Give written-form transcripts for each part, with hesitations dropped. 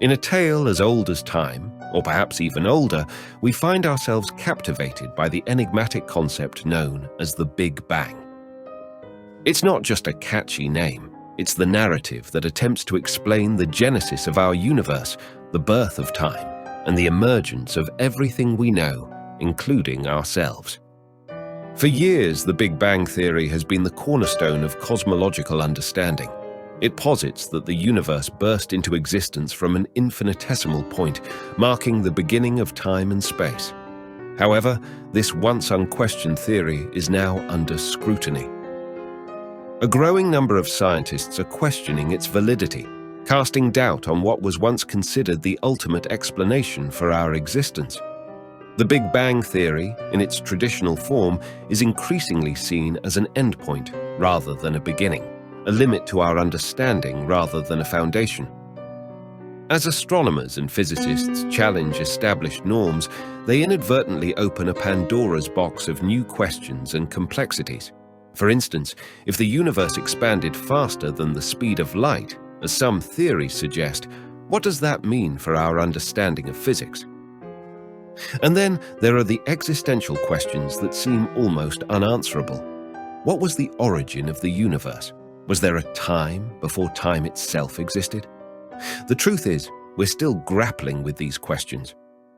In a tale as old as time, or perhaps even older, we find ourselves captivated by the enigmatic concept known as the Big Bang. It's not just a catchy name, it's the narrative that attempts to explain the genesis of our universe, the birth of time, and the emergence of everything we know, including ourselves. For years, the Big Bang theory has been the cornerstone of cosmological understanding. It posits that the universe burst into existence from an infinitesimal point, marking the beginning of time and space. However, this once unquestioned theory is now under scrutiny. A growing number of scientists are questioning its validity, casting doubt on what was once considered the ultimate explanation for our existence. The Big Bang theory, in its traditional form, is increasingly seen as an endpoint rather than a beginning, a limit to our understanding rather than a foundation. As astronomers and physicists challenge established norms, they inadvertently open a Pandora's box of new questions and complexities. For instance, if the universe expanded faster than the speed of light, as some theories suggest, what does that mean for our understanding of physics? And then there are the existential questions that seem almost unanswerable. What was the origin of the universe? Was there a time before time itself existed? The truth is, we're still grappling with these questions.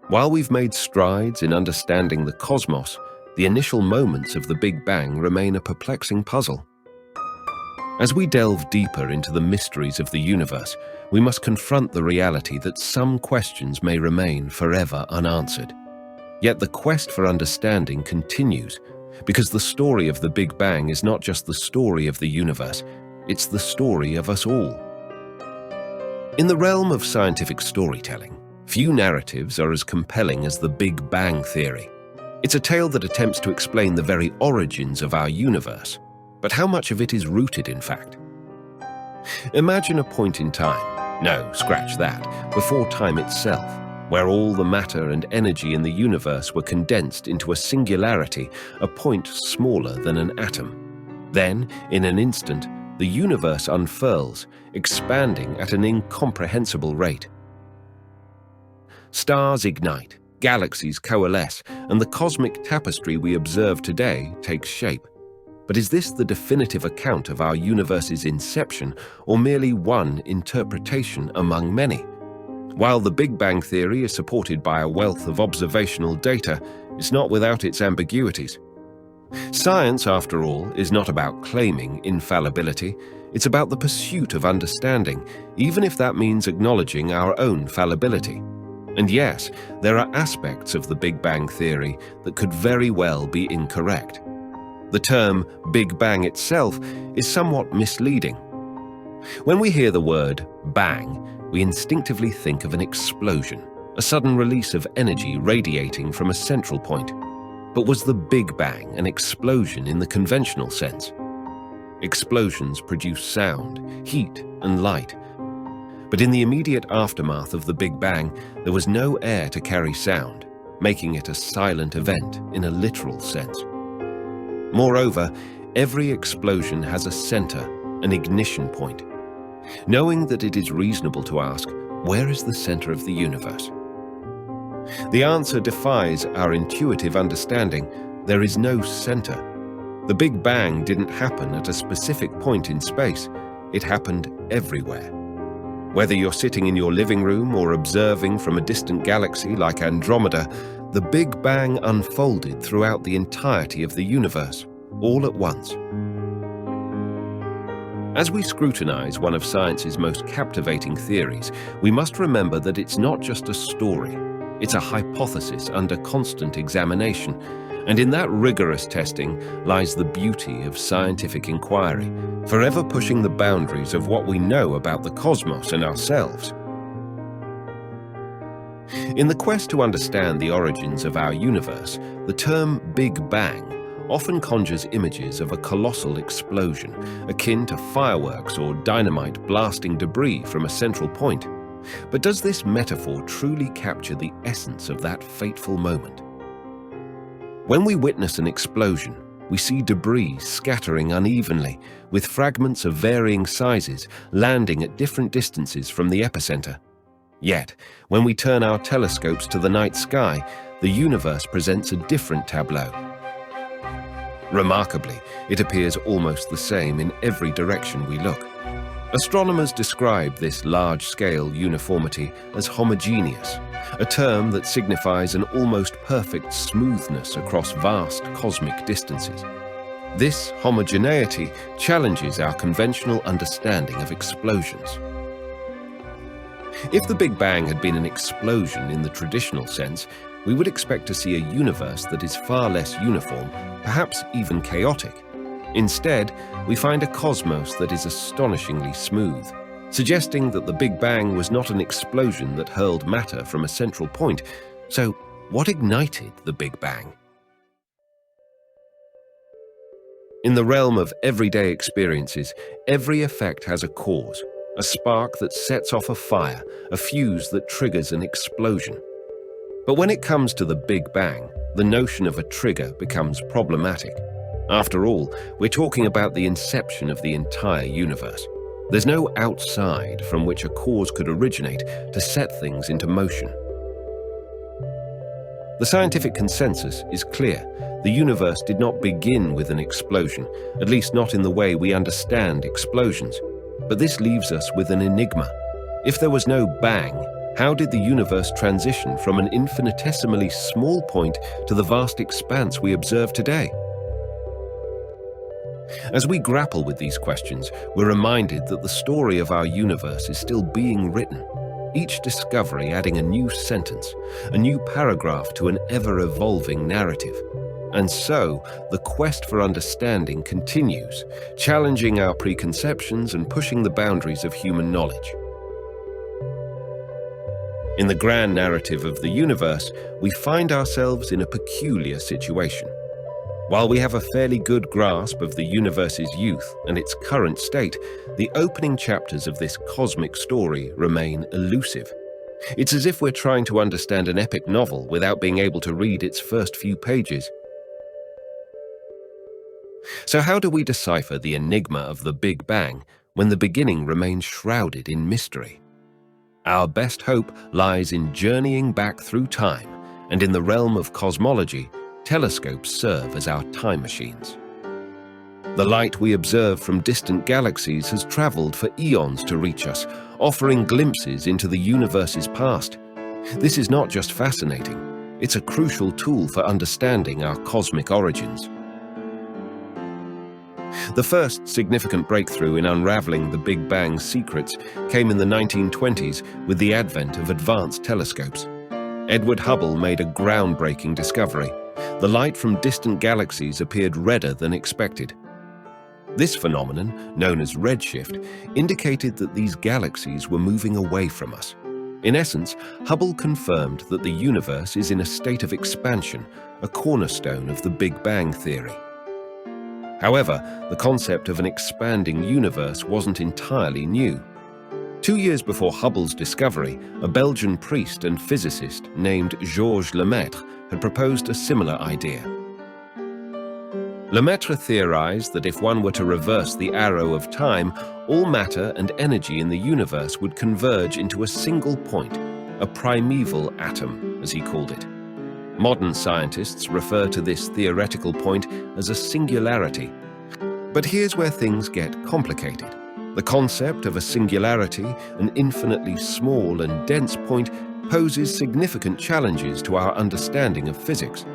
While we've made strides in understanding the cosmos, the initial moments of the Big Bang remain a perplexing puzzle. As we delve deeper into the mysteries of the universe, we must confront the reality that some questions may remain forever unanswered. Yet the quest for understanding continues, because the story of the Big Bang is not just the story of the universe, it's the story of us all. In the realm of scientific storytelling, few narratives are as compelling as the Big Bang theory. It's a tale that attempts to explain the very origins of our universe, but how much of it is rooted in fact? Imagine a point in time, no, scratch that, before time itself, where all the matter and energy in the universe were condensed into a singularity, a point smaller than an atom. Then, in an instant, the universe unfurls, expanding at an incomprehensible rate. Stars ignite, galaxies coalesce, and the cosmic tapestry we observe today takes shape. But is this the definitive account of our universe's inception, or merely one interpretation among many? While the Big Bang theory is supported by a wealth of observational data, it's not without its ambiguities. Science, after all, is not about claiming infallibility. It's about the pursuit of understanding, even if that means acknowledging our own fallibility. And yes, there are aspects of the Big Bang theory that could very well be incorrect. The term Big Bang itself is somewhat misleading. When we hear the word bang, we instinctively think of an explosion, a sudden release of energy radiating from a central point. But was the Big Bang an explosion in the conventional sense? Explosions produce sound, heat, and light. But in the immediate aftermath of the Big Bang, there was no air to carry sound, making it a silent event in a literal sense. Moreover, every explosion has a center, an ignition point. Knowing that it is reasonable to ask, where is the center of the universe? The answer defies our intuitive understanding. There is no center. The Big Bang didn't happen at a specific point in space. It happened everywhere. Whether you're sitting in your living room or observing from a distant galaxy like Andromeda, the Big Bang unfolded throughout the entirety of the universe, all at once. As we scrutinize one of science's most captivating theories, we must remember that it's not just a story. It's a hypothesis under constant examination, and in that rigorous testing lies the beauty of scientific inquiry, forever pushing the boundaries of what we know about the cosmos and ourselves. In the quest to understand the origins of our universe, the term Big Bang often conjures images of a colossal explosion, akin to fireworks or dynamite blasting debris from a central point. But does this metaphor truly capture the essence of that fateful moment? When we witness an explosion, we see debris scattering unevenly, with fragments of varying sizes landing at different distances from the epicenter. Yet, when we turn our telescopes to the night sky, the universe presents a different tableau. Remarkably, it appears almost the same in every direction we look. Astronomers describe this large-scale uniformity as homogeneous, a term that signifies an almost perfect smoothness across vast cosmic distances. This homogeneity challenges our conventional understanding of explosions. If the Big Bang had been an explosion in the traditional sense, we would expect to see a universe that is far less uniform, perhaps even chaotic. Instead, we find a cosmos that is astonishingly smooth, suggesting that the Big Bang was not an explosion that hurled matter from a central point. So, what ignited the Big Bang? In the realm of everyday experiences, every effect has a cause, a spark that sets off a fire, a fuse that triggers an explosion. But when it comes to the Big Bang, the notion of a trigger becomes problematic. After all, we're talking about the inception of the entire universe. There's no outside from which a cause could originate to set things into motion. The scientific consensus is clear. The universe did not begin with an explosion, at least not in the way we understand explosions. But this leaves us with an enigma. If there was no bang, how did the universe transition from an infinitesimally small point to the vast expanse we observe today? As we grapple with these questions, we're reminded that the story of our universe is still being written, each discovery adding a new sentence, a new paragraph to an ever-evolving narrative. And so, the quest for understanding continues, challenging our preconceptions and pushing the boundaries of human knowledge. In the grand narrative of the universe, we find ourselves in a peculiar situation. While we have a fairly good grasp of the universe's youth and its current state, the opening chapters of this cosmic story remain elusive. It's as if we're trying to understand an epic novel without being able to read its first few pages. So how do we decipher the enigma of the Big Bang when the beginning remains shrouded in mystery? Our best hope lies in journeying back through time, and in the realm of cosmology, telescopes serve as our time machines. The light we observe from distant galaxies has traveled for eons to reach us, offering glimpses into the universe's past. This is not just fascinating, it's a crucial tool for understanding our cosmic origins. The first significant breakthrough in unraveling the Big Bang's secrets came in the 1920s with the advent of advanced telescopes. Edward Hubble made a groundbreaking discovery. The light from distant galaxies appeared redder than expected. This phenomenon, known as redshift, indicated that these galaxies were moving away from us. In essence, Hubble confirmed that the universe is in a state of expansion, a cornerstone of the Big Bang theory. However, the concept of an expanding universe wasn't entirely new. 2 years before Hubble's discovery, a Belgian priest and physicist named Georges Lemaitre had proposed a similar idea. Lemaitre theorized that if one were to reverse the arrow of time, all matter and energy in the universe would converge into a single point, a primeval atom, as he called it. Modern scientists refer to this theoretical point as a singularity. But here's where things get complicated. The concept of a singularity, an infinitely small and dense point, poses significant challenges to our understanding of physics.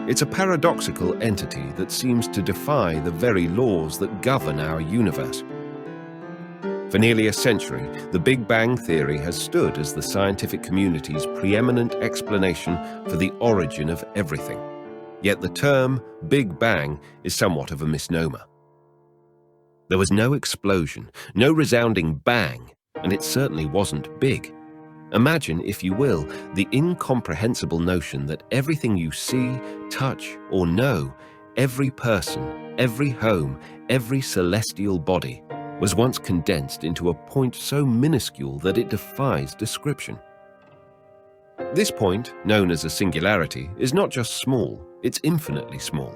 It's a paradoxical entity that seems to defy the very laws that govern our universe. For nearly a century, the Big Bang theory has stood as the scientific community's preeminent explanation for the origin of everything. Yet the term Big Bang is somewhat of a misnomer. There was no explosion, no resounding bang, and it certainly wasn't big. Imagine, if you will, the incomprehensible notion that everything you see, touch, or know, every person, every home, every celestial body, was once condensed into a point so minuscule that it defies description. This point, known as a singularity, is not just small, it's infinitely small.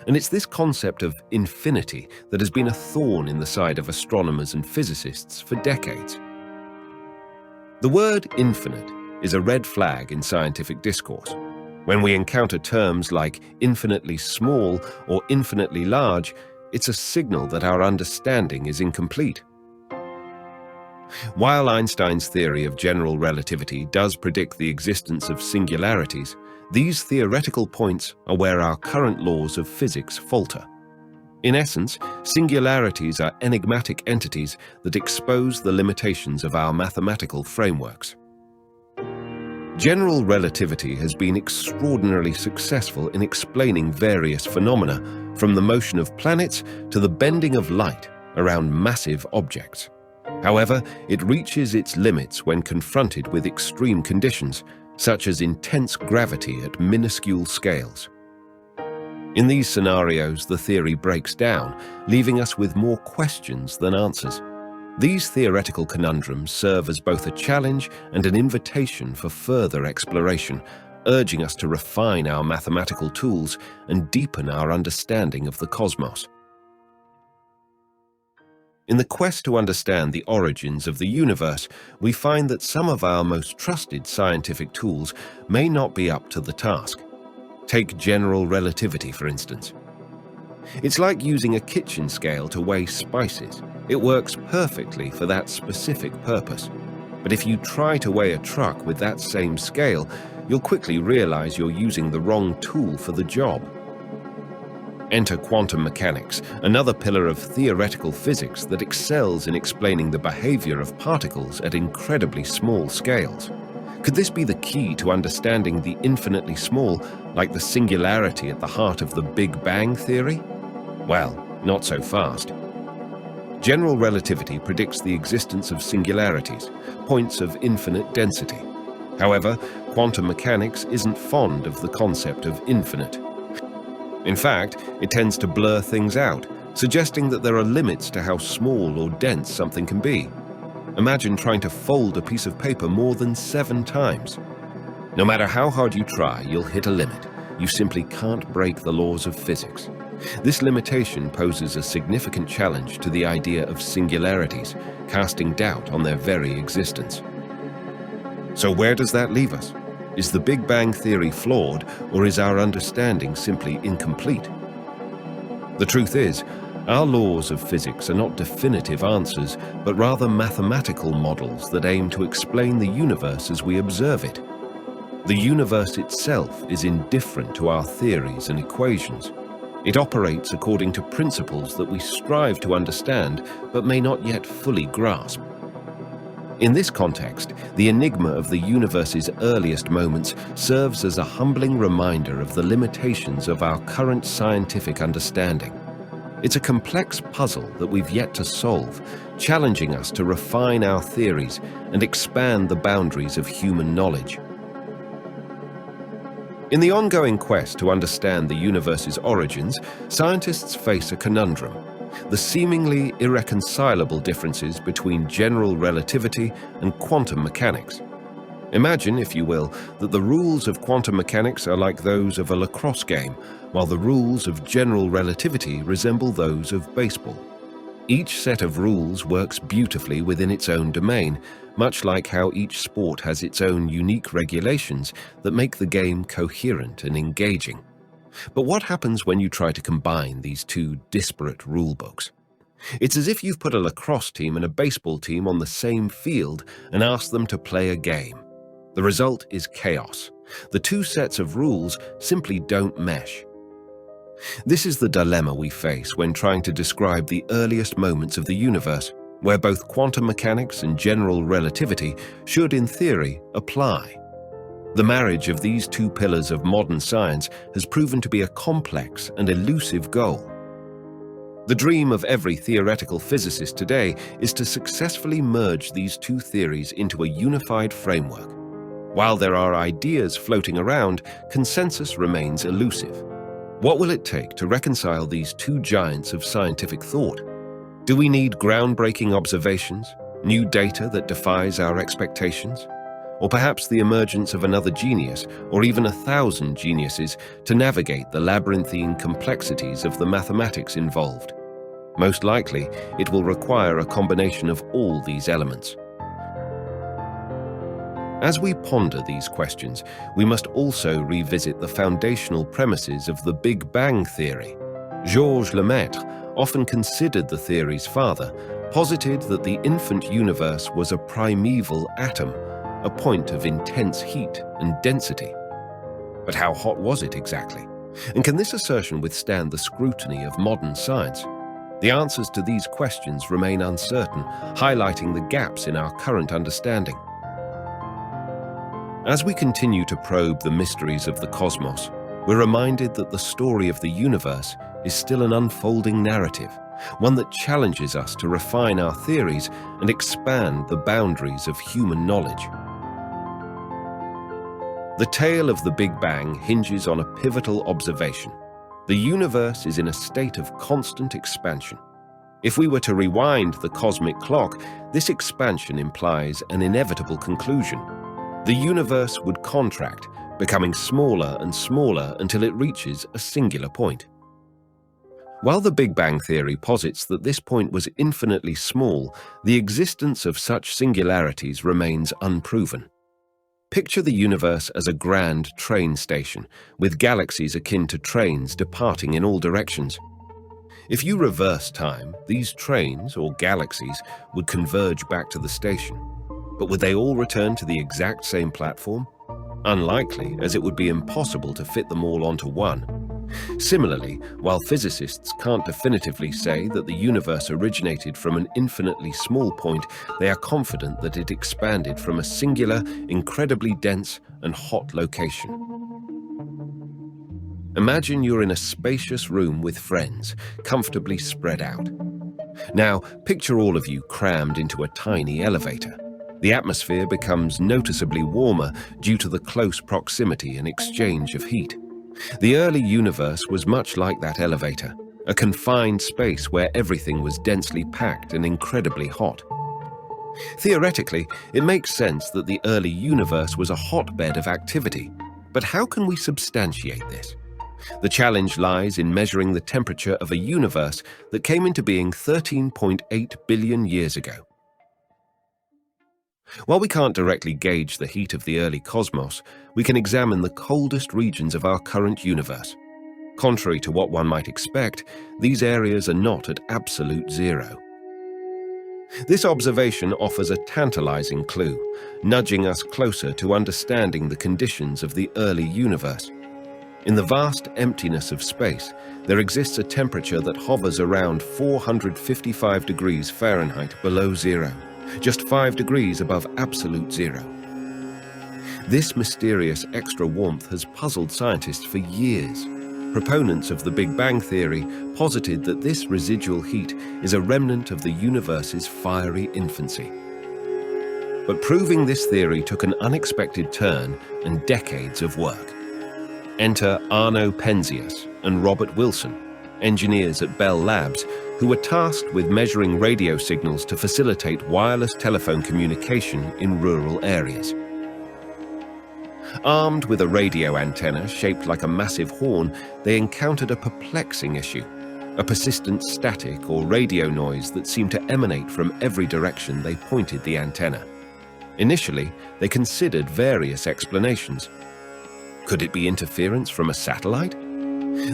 And it's this concept of infinity that has been a thorn in the side of astronomers and physicists for decades. The word infinite is a red flag in scientific discourse. When we encounter terms like infinitely small or infinitely large, it's a signal that our understanding is incomplete. While Einstein's theory of general relativity does predict the existence of singularities, these theoretical points are where our current laws of physics falter. In essence, singularities are enigmatic entities that expose the limitations of our mathematical frameworks. General relativity has been extraordinarily successful in explaining various phenomena, from the motion of planets to the bending of light around massive objects. However, it reaches its limits when confronted with extreme conditions, such as intense gravity at minuscule scales. In these scenarios, the theory breaks down, leaving us with more questions than answers. These theoretical conundrums serve as both a challenge and an invitation for further exploration, urging us to refine our mathematical tools and deepen our understanding of the cosmos. In the quest to understand the origins of the universe, we find that some of our most trusted scientific tools may not be up to the task. Take general relativity, for instance. It's like using a kitchen scale to weigh spices. It works perfectly for that specific purpose. But if you try to weigh a truck with that same scale, you'll quickly realize you're using the wrong tool for the job. Enter quantum mechanics, another pillar of theoretical physics that excels in explaining the behavior of particles at incredibly small scales. Could this be the key to understanding the infinitely small, like the singularity at the heart of the Big Bang theory? Well, not so fast. General relativity predicts the existence of singularities, points of infinite density. However, quantum mechanics isn't fond of the concept of infinite. In fact, it tends to blur things out, suggesting that there are limits to how small or dense something can be. Imagine trying to fold a piece of paper more than 7 times. No matter how hard you try, you'll hit a limit. You simply can't break the laws of physics. This limitation poses a significant challenge to the idea of singularities, casting doubt on their very existence. So where does that leave us? Is the Big Bang theory flawed, or is our understanding simply incomplete? The truth is, our laws of physics are not definitive answers, but rather mathematical models that aim to explain the universe as we observe it. The universe itself is indifferent to our theories and equations. It operates according to principles that we strive to understand, but may not yet fully grasp. In this context, the enigma of the universe's earliest moments serves as a humbling reminder of the limitations of our current scientific understanding. It's a complex puzzle that we've yet to solve, challenging us to refine our theories and expand the boundaries of human knowledge. In the ongoing quest to understand the universe's origins, scientists face a conundrum: the seemingly irreconcilable differences between general relativity and quantum mechanics. Imagine, if you will, that the rules of quantum mechanics are like those of a lacrosse game, while the rules of general relativity resemble those of baseball. Each set of rules works beautifully within its own domain, much like how each sport has its own unique regulations that make the game coherent and engaging. But what happens when you try to combine these two disparate rulebooks? It's as if you've put a lacrosse team and a baseball team on the same field and asked them to play a game. The result is chaos. The two sets of rules simply don't mesh. This is the dilemma we face when trying to describe the earliest moments of the universe, where both quantum mechanics and general relativity should, in theory, apply. The marriage of these two pillars of modern science has proven to be a complex and elusive goal. The dream of every theoretical physicist today is to successfully merge these two theories into a unified framework. While there are ideas floating around, consensus remains elusive. What will it take to reconcile these two giants of scientific thought? Do we need groundbreaking observations, new data that defies our expectations? Or perhaps the emergence of another genius, or even 1,000 geniuses, to navigate the labyrinthine complexities of the mathematics involved? Most likely, it will require a combination of all these elements. As we ponder these questions, we must also revisit the foundational premises of the Big Bang theory. Georges Lemaitre, often considered the theory's father, posited that the infant universe was a primeval atom, a point of intense heat and density. But how hot was it exactly? And can this assertion withstand the scrutiny of modern science? The answers to these questions remain uncertain, highlighting the gaps in our current understanding. As we continue to probe the mysteries of the cosmos, we're reminded that the story of the universe is still an unfolding narrative, one that challenges us to refine our theories and expand the boundaries of human knowledge. The tale of the Big Bang hinges on a pivotal observation. The universe is in a state of constant expansion. If we were to rewind the cosmic clock, this expansion implies an inevitable conclusion. The universe would contract, becoming smaller and smaller until it reaches a singular point. While the Big Bang theory posits that this point was infinitely small, the existence of such singularities remains unproven. Picture the universe as a grand train station, with galaxies akin to trains departing in all directions. If you reverse time, these trains, or galaxies, would converge back to the station. But would they all return to the exact same platform? Unlikely, as it would be impossible to fit them all onto one. Similarly, while physicists can't definitively say that the universe originated from an infinitely small point, they are confident that it expanded from a singular, incredibly dense and hot location. Imagine you're in a spacious room with friends, comfortably spread out. Now, picture all of you crammed into a tiny elevator. The atmosphere becomes noticeably warmer due to the close proximity and exchange of heat. The early universe was much like that elevator, a confined space where everything was densely packed and incredibly hot. Theoretically, it makes sense that the early universe was a hotbed of activity, but how can we substantiate this? The challenge lies in measuring the temperature of a universe that came into being 13.8 billion years ago. While we can't directly gauge the heat of the early cosmos, we can examine the coldest regions of our current universe. Contrary to what one might expect, these areas are not at absolute zero. This observation offers a tantalizing clue, nudging us closer to understanding the conditions of the early universe. In the vast emptiness of space, there exists a temperature that hovers around 455 degrees Fahrenheit below zero, just 5 degrees above absolute zero. This mysterious extra warmth has puzzled scientists for years. Proponents of the Big Bang theory posited that this residual heat is a remnant of the universe's fiery infancy. But proving this theory took an unexpected turn and decades of work. Enter Arno Penzias and Robert Wilson, engineers at Bell Labs, who were tasked with measuring radio signals to facilitate wireless telephone communication in rural areas. Armed with a radio antenna shaped like a massive horn, they encountered a perplexing issue, a persistent static or radio noise that seemed to emanate from every direction they pointed the antenna. Initially, they considered various explanations. Could it be interference from a satellite?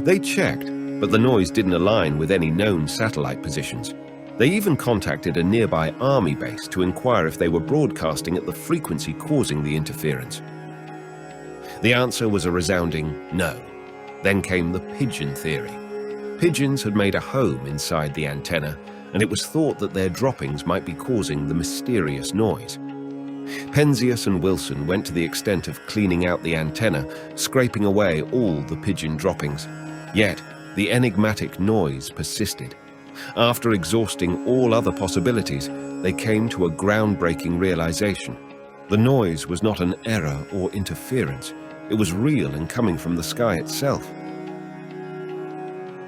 They checked, but the noise didn't align with any known satellite positions. They even contacted a nearby army base to inquire if they were broadcasting at the frequency causing the interference. The answer was a resounding no. Then came the pigeon theory. Pigeons had made a home inside the antenna, and it was thought that their droppings might be causing the mysterious noise. Penzias and Wilson went to the extent of cleaning out the antenna, scraping away all the pigeon droppings. Yet, the enigmatic noise persisted. After exhausting all other possibilities, they came to a groundbreaking realization. The noise was not an error or interference. It was real and coming from the sky itself.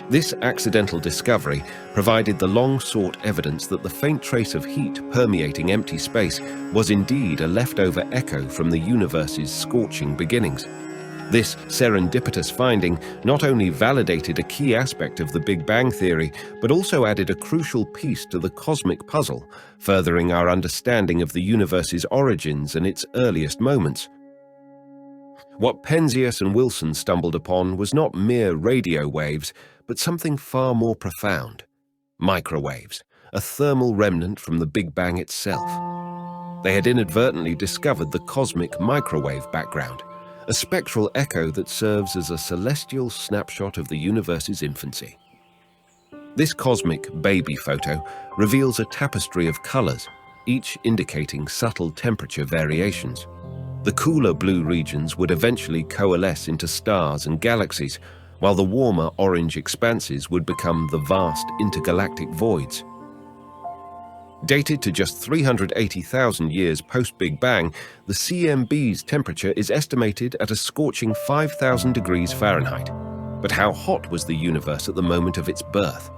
This accidental discovery provided the long-sought evidence that the faint trace of heat permeating empty space was indeed a leftover echo from the universe's scorching beginnings. This serendipitous finding not only validated a key aspect of the Big Bang theory, but also added a crucial piece to the cosmic puzzle, furthering our understanding of the universe's origins and its earliest moments. What Penzias and Wilson stumbled upon was not mere radio waves, but something far more profound: microwaves, a thermal remnant from the Big Bang itself. They had inadvertently discovered the cosmic microwave background, a spectral echo that serves as a celestial snapshot of the universe's infancy. This cosmic baby photo reveals a tapestry of colors, each indicating subtle temperature variations. The cooler blue regions would eventually coalesce into stars and galaxies, while the warmer orange expanses would become the vast intergalactic voids. Dated to just 380,000 years post-Big Bang, the CMB's temperature is estimated at a scorching 5,000 degrees Fahrenheit. But how hot was the universe at the moment of its birth?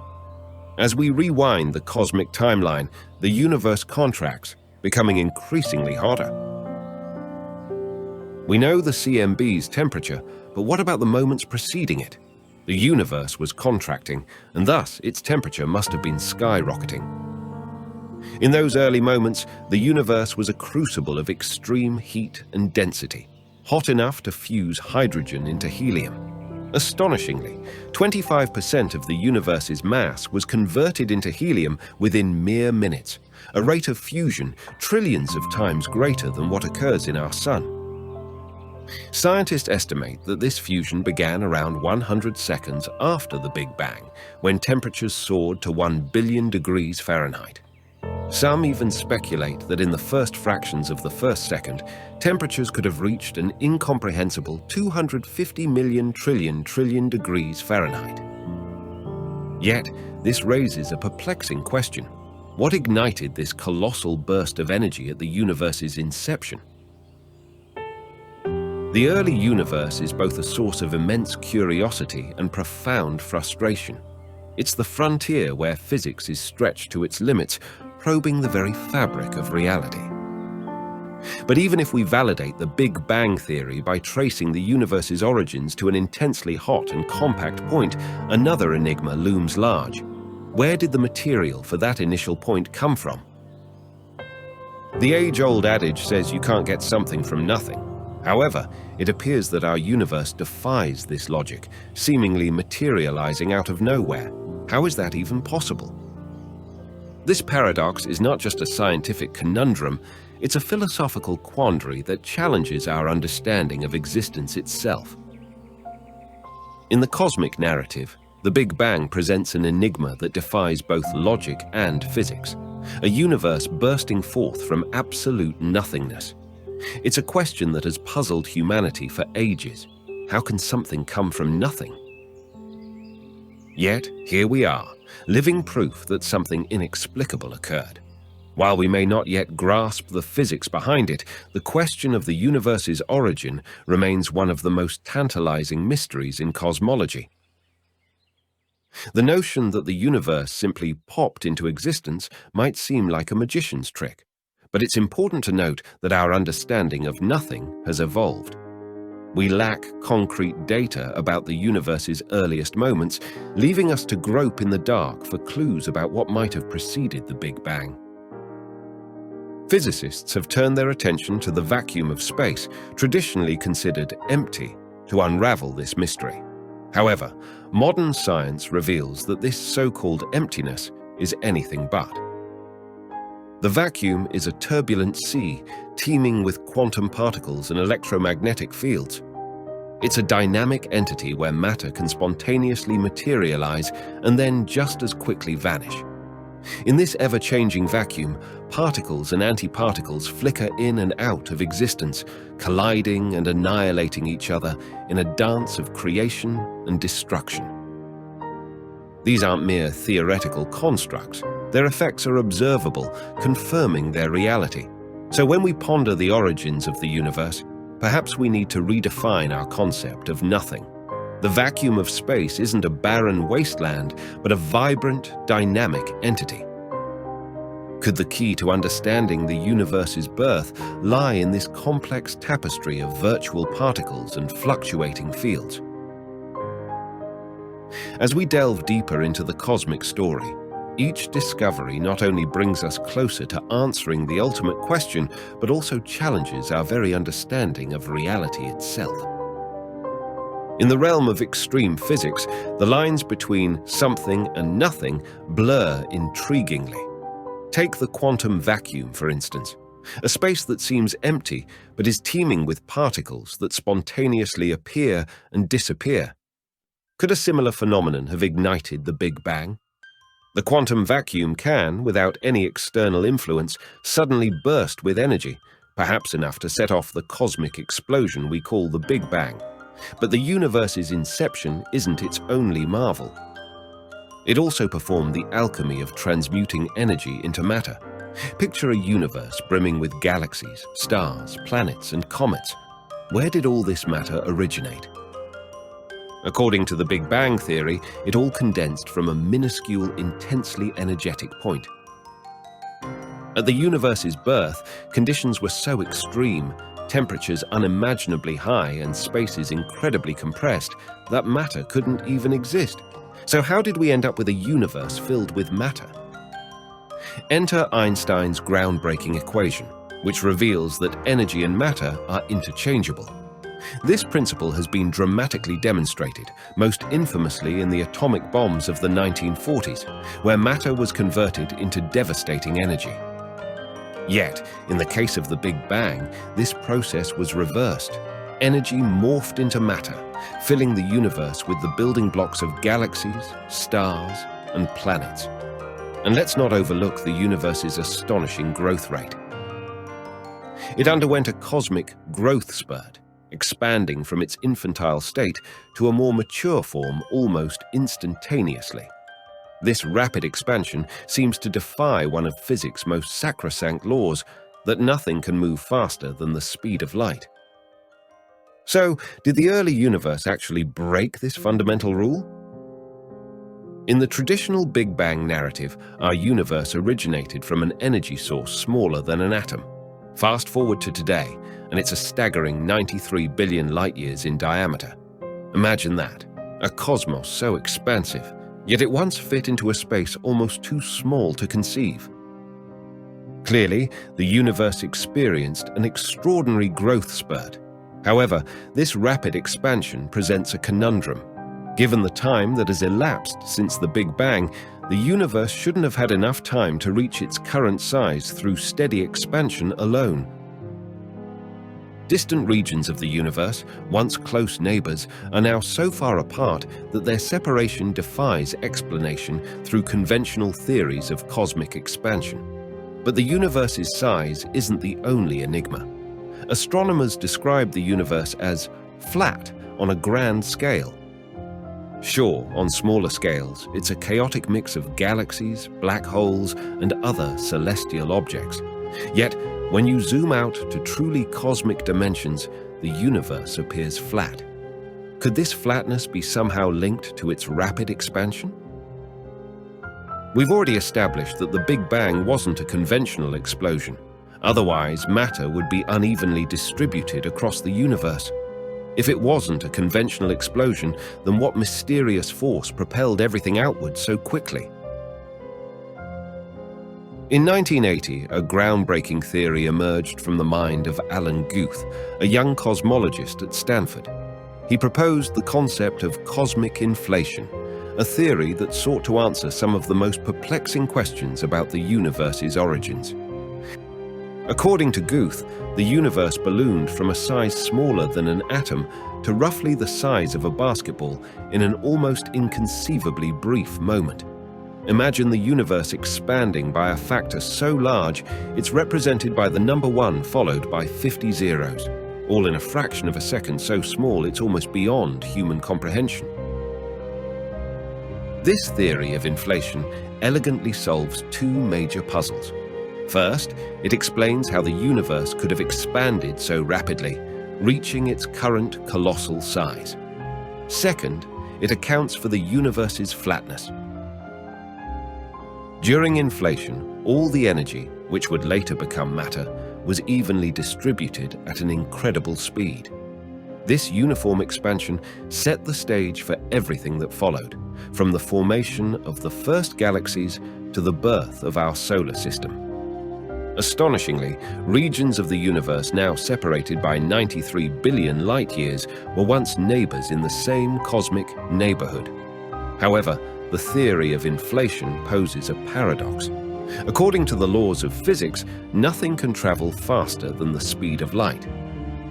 As we rewind the cosmic timeline, the universe contracts, becoming increasingly hotter. We know the CMB's temperature, but what about the moments preceding it? The universe was contracting, and thus its temperature must have been skyrocketing. In those early moments, the universe was a crucible of extreme heat and density, hot enough to fuse hydrogen into helium. Astonishingly, 25% of the universe's mass was converted into helium within mere minutes, a rate of fusion trillions of times greater than what occurs in our Sun. Scientists estimate that this fusion began around 100 seconds after the Big Bang, when temperatures soared to 1 billion degrees Fahrenheit. Some even speculate that in the first fractions of the first second, temperatures could have reached an incomprehensible 250 million trillion degrees Fahrenheit. Yet, this raises a perplexing question. What ignited this colossal burst of energy at the universe's inception? The early universe is both a source of immense curiosity and profound frustration. It's the frontier where physics is stretched to its limits, probing the very fabric of reality. But even if we validate the Big Bang theory by tracing the universe's origins to an intensely hot and compact point, another enigma looms large. Where did the material for that initial point come from? The age-old adage says you can't get something from nothing. However, it appears that our universe defies this logic, seemingly materializing out of nowhere. How is that even possible? This paradox is not just a scientific conundrum, it's a philosophical quandary that challenges our understanding of existence itself. In the cosmic narrative, the Big Bang presents an enigma that defies both logic and physics, a universe bursting forth from absolute nothingness. It's a question that has puzzled humanity for ages. How can something come from nothing? Yet, here we are, living proof that something inexplicable occurred. While we may not yet grasp the physics behind it, the question of the universe's origin remains one of the most tantalizing mysteries in cosmology. The notion that the universe simply popped into existence might seem like a magician's trick, but it's important to note that our understanding of nothing has evolved. We lack concrete data about the universe's earliest moments, leaving us to grope in the dark for clues about what might have preceded the Big Bang. Physicists have turned their attention to the vacuum of space, traditionally considered empty, to unravel this mystery. However, modern science reveals that this so-called emptiness is anything but. The vacuum is a turbulent sea, teeming with quantum particles and electromagnetic fields. It's a dynamic entity where matter can spontaneously materialize and then just as quickly vanish. In this ever-changing vacuum, particles and antiparticles flicker in and out of existence, colliding and annihilating each other in a dance of creation and destruction. These aren't mere theoretical constructs. Their effects are observable, confirming their reality. So when we ponder the origins of the universe, perhaps we need to redefine our concept of nothing. The vacuum of space isn't a barren wasteland, but a vibrant, dynamic entity. Could the key to understanding the universe's birth lie in this complex tapestry of virtual particles and fluctuating fields? As we delve deeper into the cosmic story, each discovery not only brings us closer to answering the ultimate question, but also challenges our very understanding of reality itself. In the realm of extreme physics, the lines between something and nothing blur intriguingly. Take the quantum vacuum, for instance, a space that seems empty but is teeming with particles that spontaneously appear and disappear. Could a similar phenomenon have ignited the Big Bang? The quantum vacuum can, without any external influence, suddenly burst with energy, perhaps enough to set off the cosmic explosion we call the Big Bang. But the universe's inception isn't its only marvel. It also performed the alchemy of transmuting energy into matter. Picture a universe brimming with galaxies, stars, planets, and comets. Where did all this matter originate? According to the Big Bang theory, it all condensed from a minuscule, intensely energetic point. At the universe's birth, conditions were so extreme, temperatures unimaginably high and spaces incredibly compressed, that matter couldn't even exist. So how did we end up with a universe filled with matter? Enter Einstein's groundbreaking equation, which reveals that energy and matter are interchangeable. This principle has been dramatically demonstrated, most infamously in the atomic bombs of the 1940s, where matter was converted into devastating energy. Yet, in the case of the Big Bang, this process was reversed. Energy morphed into matter, filling the universe with the building blocks of galaxies, stars, and planets. And let's not overlook the universe's astonishing growth rate. It underwent a cosmic growth spurt, expanding from its infantile state to a more mature form almost instantaneously. This rapid expansion seems to defy one of physics' most sacrosanct laws, that nothing can move faster than the speed of light. So, did the early universe actually break this fundamental rule? In the traditional Big Bang narrative, our universe originated from an energy source smaller than an atom. Fast forward to today, and it's a staggering 93 billion light-years in diameter. Imagine that, a cosmos so expansive, yet it once fit into a space almost too small to conceive. Clearly, the universe experienced an extraordinary growth spurt. However, this rapid expansion presents a conundrum. Given the time that has elapsed since the Big Bang, the universe shouldn't have had enough time to reach its current size through steady expansion alone. Distant regions of the universe, once close neighbors, are now so far apart that their separation defies explanation through conventional theories of cosmic expansion. But the universe's size isn't the only enigma. Astronomers describe the universe as flat on a grand scale. Sure, on smaller scales, it's a chaotic mix of galaxies, black holes, and other celestial objects. Yet, when you zoom out to truly cosmic dimensions, the universe appears flat. Could this flatness be somehow linked to its rapid expansion? We've already established that the Big Bang wasn't a conventional explosion. Otherwise, matter would be unevenly distributed across the universe. If it wasn't a conventional explosion, then what mysterious force propelled everything outward so quickly? In 1980, a groundbreaking theory emerged from the mind of Alan Guth, a young cosmologist at Stanford. He proposed the concept of cosmic inflation, a theory that sought to answer some of the most perplexing questions about the universe's origins. According to Guth, the universe ballooned from a size smaller than an atom to roughly the size of a basketball in an almost inconceivably brief moment. Imagine the universe expanding by a factor so large, it's represented by the number 1 followed by 50 zeros, all in a fraction of a second so small it's almost beyond human comprehension. This theory of inflation elegantly solves 2 major puzzles. First, it explains how the universe could have expanded so rapidly, reaching its current colossal size. Second, it accounts for the universe's flatness. During inflation, all the energy, which would later become matter, was evenly distributed at an incredible speed. This uniform expansion set the stage for everything that followed, from the formation of the first galaxies to the birth of our solar system. Astonishingly, regions of the universe now separated by 93 billion light-years were once neighbors in the same cosmic neighborhood. However, the theory of inflation poses a paradox. According to the laws of physics, nothing can travel faster than the speed of light.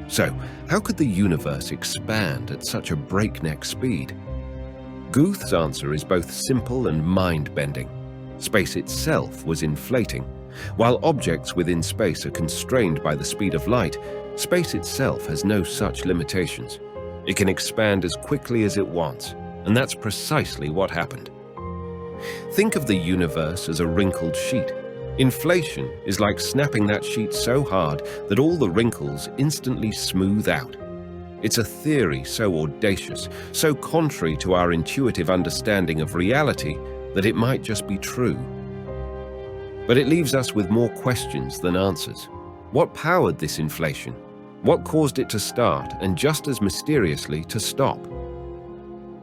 So, how could the universe expand at such a breakneck speed? Guth's answer is both simple and mind-bending. Space itself was inflating. While objects within space are constrained by the speed of light, space itself has no such limitations. It can expand as quickly as it wants, and that's precisely what happened. Think of the universe as a wrinkled sheet. Inflation is like snapping that sheet so hard that all the wrinkles instantly smooth out. It's a theory so audacious, so contrary to our intuitive understanding of reality, that it might just be true. But it leaves us with more questions than answers. What powered this inflation? What caused it to start and, just as mysteriously, to stop?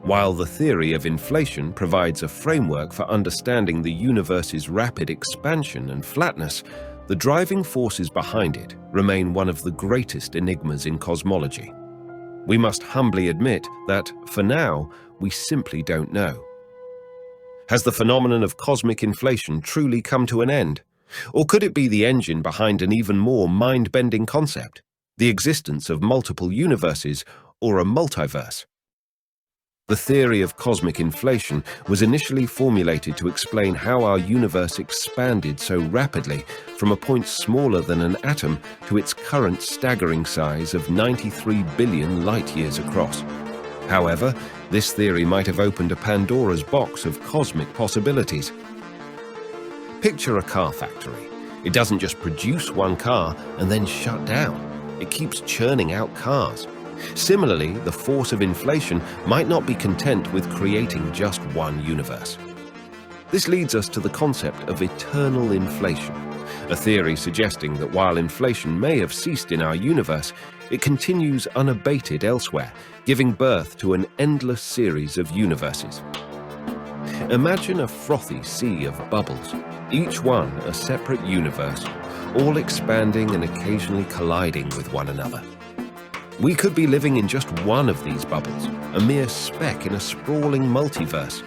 While the theory of inflation provides a framework for understanding the universe's rapid expansion and flatness, the driving forces behind it remain one of the greatest enigmas in cosmology. We must humbly admit that, for now, we simply don't know. Has the phenomenon of cosmic inflation truly come to an end? Or could it be the engine behind an even more mind-bending concept, the existence of multiple universes or a multiverse? The theory of cosmic inflation was initially formulated to explain how our universe expanded so rapidly from a point smaller than an atom to its current staggering size of 93 billion light-years across. However, this theory might have opened a Pandora's box of cosmic possibilities. Picture a car factory. It doesn't just produce one car and then shut down. It keeps churning out cars. Similarly, the force of inflation might not be content with creating just one universe. This leads us to the concept of eternal inflation, a theory suggesting that while inflation may have ceased in our universe, it continues unabated elsewhere, giving birth to an endless series of universes. Imagine a frothy sea of bubbles, each one a separate universe, all expanding and occasionally colliding with one another. We could be living in just one of these bubbles, a mere speck in a sprawling multiverse.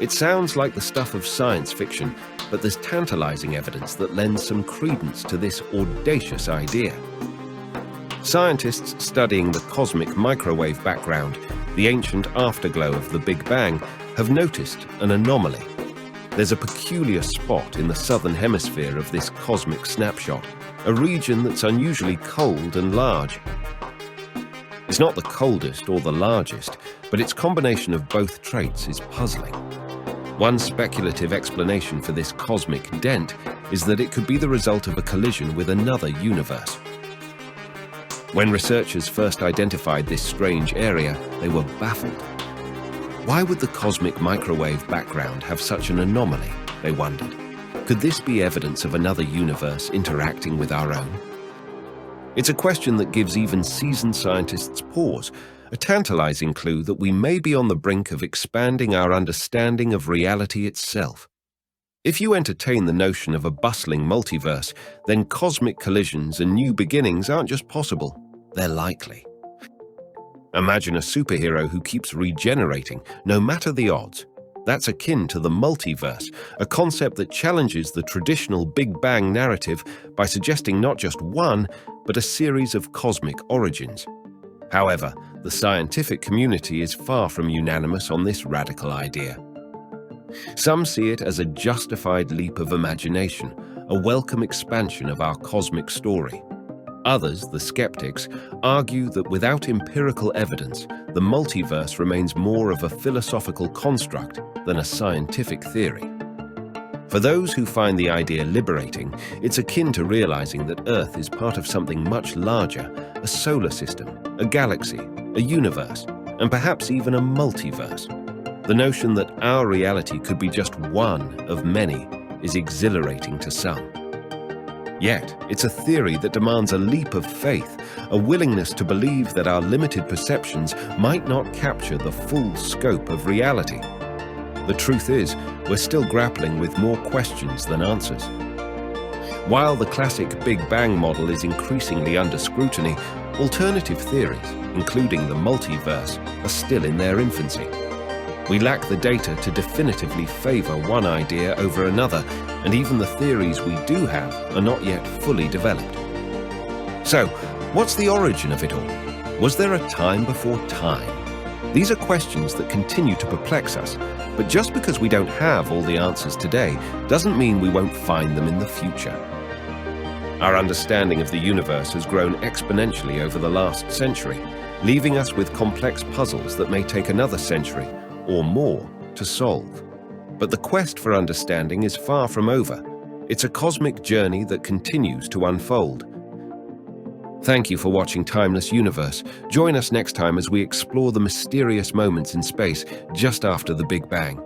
It sounds like the stuff of science fiction, but there's tantalizing evidence that lends some credence to this audacious idea. Scientists studying the cosmic microwave background, the ancient afterglow of the Big Bang, have noticed an anomaly. There's a peculiar spot in the southern hemisphere of this cosmic snapshot, a region that's unusually cold and large. It's not the coldest or the largest, but its combination of both traits is puzzling. One speculative explanation for this cosmic dent is that it could be the result of a collision with another universe. When researchers first identified this strange area, they were baffled. Why would the cosmic microwave background have such an anomaly, they wondered? Could this be evidence of another universe interacting with our own? It's a question that gives even seasoned scientists pause, a tantalizing clue that we may be on the brink of expanding our understanding of reality itself. If you entertain the notion of a bustling multiverse, then cosmic collisions and new beginnings aren't just possible, they're likely. Imagine a superhero who keeps regenerating, no matter the odds. That's akin to the multiverse, a concept that challenges the traditional Big Bang narrative by suggesting not just one, but a series of cosmic origins. However, the scientific community is far from unanimous on this radical idea. Some see it as a justified leap of imagination, a welcome expansion of our cosmic story. Others, the skeptics, argue that without empirical evidence, the multiverse remains more of a philosophical construct than a scientific theory. For those who find the idea liberating, it's akin to realizing that Earth is part of something much larger, a solar system, a galaxy, a universe, and perhaps even a multiverse. The notion that our reality could be just one of many is exhilarating to some. Yet, it's a theory that demands a leap of faith, a willingness to believe that our limited perceptions might not capture the full scope of reality. The truth is, we're still grappling with more questions than answers. While the classic Big Bang model is increasingly under scrutiny, alternative theories, including the multiverse, are still in their infancy. We lack the data to definitively favor one idea over another, and even the theories we do have are not yet fully developed. So, what's the origin of it all? Was there a time before time? These are questions that continue to perplex us, but just because we don't have all the answers today doesn't mean we won't find them in the future. Our understanding of the universe has grown exponentially over the last century, leaving us with complex puzzles that may take another century or more to solve. But the quest for understanding is far from over. It's a cosmic journey that continues to unfold. Thank you for watching Timeless Universe. Join us next time as we explore the mysterious moments in space just after the Big Bang.